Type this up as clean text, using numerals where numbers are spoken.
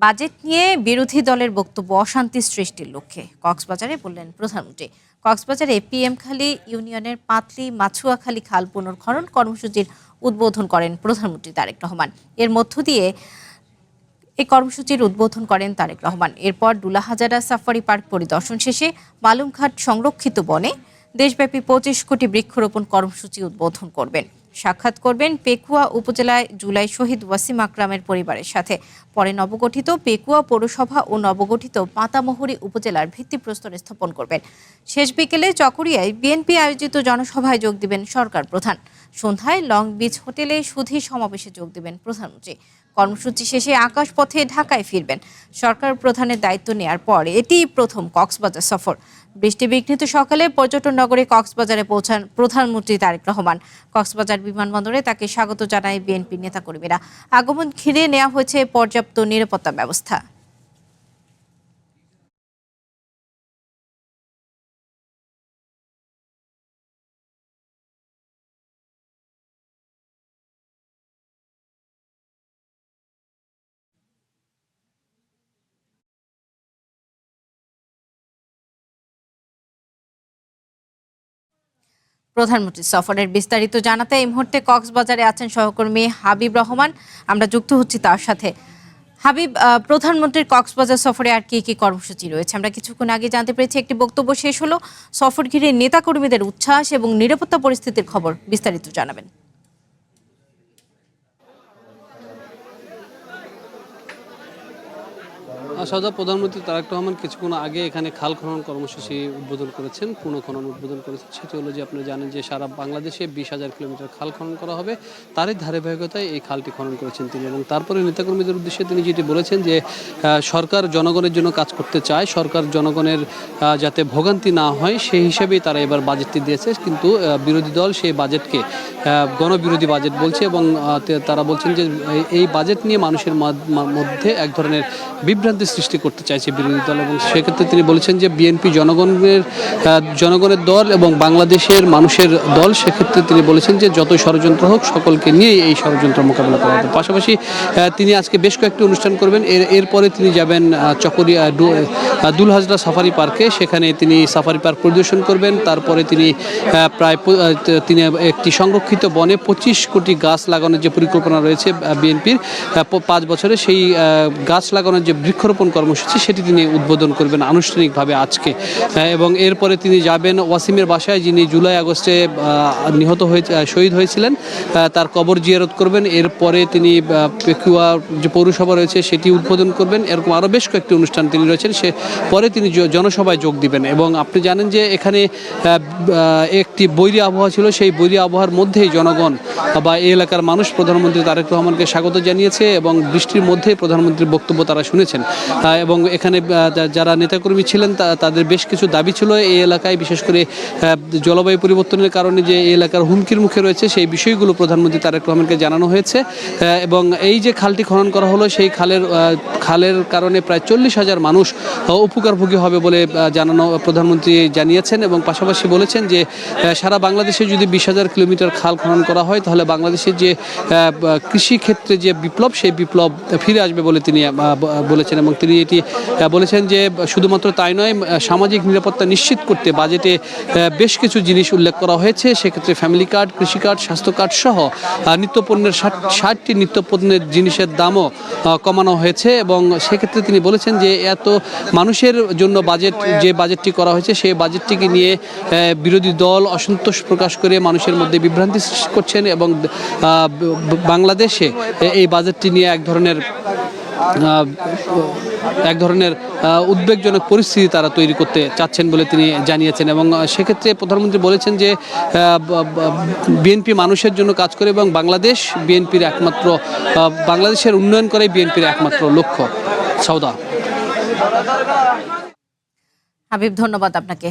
Budget নিয়ে বিরোধী দলের বক্তব্য অশান্তি সৃষ্টির লক্ষ্যে কক্সবাজারে বললেন প্রধানমন্ত্রী। কক্সবাজারে পিএমখালী ইউনিয়নের পাতলি মাছুয়াখালী খাল পুনর্খনন কর্মসূচির উদ্বোধন করেন প্রধানমন্ত্রী তারেক রহমান। এর মধ্য দিয়ে এই কর্মসূচির উদ্বোধন করেন তারেক রহমান। এরপর দুলাহাজারা সাফারি পার্ক পরিদর্শন শেষে বালুমঘাট সংরক্ষিত বনে দেশব্যাপী 25 কোটি বৃক্ষরোপণ কর্মসূচি উদ্বোধন করবেন। সাক্ষাৎ করবেন পেকুয়া উপজেলায় জুলাই শহীদ ওয়াসিম আকরামের পরিবারের সাথে। পরে নবগঠিত পেকুয়া পৌরসভা ও নবগঠিত মাতামহুরী উপজেলার ভিত্তিপ্রস্তর স্থাপন করবেন। শেষ বিকেলে চকরিয়ায় বিএনপি আয়োজিত জনসভায় যোগ দিবেন সরকার প্রধান। সন্ধ্যায় লং বিচ হোটেলে সুধী সমাবেশে যোগ দিবেন প্রধানমন্ত্রী। কর্মসূচি শেষে আকাশপথে ঢাকায় ফিরবেন। সরকার প্রধানের দায়িত্ব নেয়ার পর এটিই প্রথম কক্সবাজার সফর। বৃষ্টি বিঘ্নিত সকালে পর্যটন নগরী কক্সবাজারে পৌঁছান প্রধানমন্ত্রী তারেক রহমান। কক্সবাজার বিমানবন্দরে তাকে স্বাগত জানায় বিএনপি নেতাকর্মীরা। আগমন ঘিরে নেওয়া হয়েছে পর্যাপ্ত নিরাপত্তা ব্যবস্থা। প্রধানমন্ত্রী সফরের বিস্তারিত জানাতে এই মুহূর্তে কক্সবাজারে আছেন সহকর্মী হাবিব রহমান। আমরা যুক্ত হচ্ছি তার সাথে। হাবিব, প্রধানমন্ত্রীর কক্সবাজার সফরে আর কি কি কর্মসূচি রয়েছে? আমরা কিছুক্ষণ আগে জানতে পেরেছি একটি বক্তব্য শেষ হলো। সফর ঘিরে নেতাকর্মীদের উচ্ছ্বাস এবং নিরাপত্তা পরিস্থিতির খবর বিস্তারিত জানাবেন। সাদা প্রধানমন্ত্রী তারেক রহমান কিছুক্ষণ আগে এখানে খাল খনন কর্মসূচি উদ্বোধন করেছেন, পুনঃখনন উদ্বোধন করেছেন। সেটি হলো যে আপনারা জানেন যে সারা বাংলাদেশে 20,000 কিলোমিটার খাল খনন করা হবে, তারই ধারাবাহিকতায় এই খালটি খনন করেছেন তিনি। এবং তারপরে নেতাকর্মীদের উদ্দেশ্যে তিনি যেটি বলেছেন যে সরকার জনগণের জন্য কাজ করতে চায়, সরকার জনগণের যাতে ভোগান্তি না হয় সেই হিসাবেই তারা এবার বাজেটটি দিয়েছে। কিন্তু বিরোধী দল সেই বাজেটকে গণবিরোধী বাজেট বলছে এবং তারা বলছেন যে এই বাজেট নিয়ে মানুষের মধ্যে এক ধরনের বিভ্রান্তি সৃষ্টি করতে চাইছে বিরোধী দল। এবং সেক্ষেত্রে তিনি বলেছেন যে বিএনপি জনগণের দল এবং বাংলাদেশের মানুষের দল। সেক্ষেত্রে তিনি বলেছেন যে যত ষড়যন্ত্র হোক সকলকে নিয়ে এই ষড়যন্ত্র মোকাবিলা করা হবে। পাশাপাশি তিনি আজকে বেশ কয়েকটি অনুষ্ঠান করবেন। এরপরে তিনি যাবেন চকরিয়া দুলহাজরা সাফারি পার্কে, সেখানে তিনি সাফারি পার্ক পরিদর্শন করবেন। তারপরে তিনি তিনি একটি সংরক্ষিত বনে 25 কোটি গাছ লাগানোর যে পরিকল্পনা রয়েছে বিএনপির 5 বছরে, সেই গাছ লাগানোর যে বৃক্ষরোপণ কর্মসূচি সেটি তিনি উদ্বোধন করবেন আনুষ্ঠানিকভাবে আজকে। এবং এরপরে তিনি যাবেন ওয়াসিমের বাসায়, যিনি জুলাই আগস্টে শহীদ হয়েছিলেন, তার কবর জিয়ারত করবেন। এরপরে তিনি পেকুয়া যে পৌরসভা রয়েছে সেটি উদ্বোধন করবেন। এরকম আরও বেশ কয়েকটি অনুষ্ঠান তিনি রয়েছেন। পরে তিনি জনসভায় যোগ দিবেন। এবং আপনি জানেন যে এখানে একটি বৈরী আবহাওয়া ছিল, সেই বৈরী আবহাওয়ার মধ্যেই জনগণ বা এই এলাকার মানুষ প্রধানমন্ত্রী তারেক রহমানকে স্বাগত জানিয়েছে এবং বৃষ্টির মধ্যে প্রধানমন্ত্রীর বক্তব্য তারা শুনেছেন। এবং এখানে যারা নেতাকর্মী ছিলেন তাদের বেশ কিছু দাবি ছিল এই এলাকায়, বিশেষ করে জলবায়ু পরিবর্তনের কারণে যে এই এলাকার হুমকির মুখে রয়েছে সেই বিষয়গুলো প্রধানমন্ত্রী তারেক রহমানকে জানানো হয়েছে। এবং এই যে খালটি খনন করা হলো, সেই খালের কারণে প্রায় 40,000 মানুষ উপকারভোগী হবে বলে প্রধানমন্ত্রী জানিয়েছেন। এবং পাশাপাশি বলেছেন যে সারা বাংলাদেশে যদি 20,000 কিলোমিটার খাল খনন করা হয় তাহলে বাংলাদেশের যে কৃষি ক্ষেত্রে যে বিপ্লব, সেই বিপ্লব ফিরে আসবে বলে তিনি বলেছেন। এবং তিনি এটি বলেছেন যে শুধুমাত্র তাই নয়, সামাজিক নিরাপত্তা নিশ্চিত করতে বাজেটে বেশ কিছু জিনিস উল্লেখ করা হয়েছে। সেক্ষেত্রে ফ্যামিলি কার্ড, কৃষি কার্ড, স্বাস্থ্য কার্ড সহ নিত্যপণ্যের 60টি নিত্যপণ্যের জিনিসের দামও কমানো হয়েছে। এবং সেক্ষেত্রে তিনি বলেছেন যে এত মানুষের জন্য যে বাজেটটি করা হয়েছে সেই বাজেটটিকে নিয়ে বিরোধী দল অসন্তোষ প্রকাশ করে মানুষের মধ্যে বিভ্রান্তি সৃষ্টি করছেন এবং বাংলাদেশে এই বাজেটটি নিয়ে এক ধরনের উদ্বেগজনক পরিস্থিতি তারা তৈরি করতে চাচ্ছেন বলে তিনি জানিয়েছেন। এবং সেক্ষেত্রে প্রধানমন্ত্রী বলেছেন যে বিএনপি মানুষের জন্য কাজ করে এবং বাংলাদেশের উন্নয়ন করাই বিএনপির একমাত্র লক্ষ্য। সৌদা। হাবিব, ধন্যবাদ আপনাকে।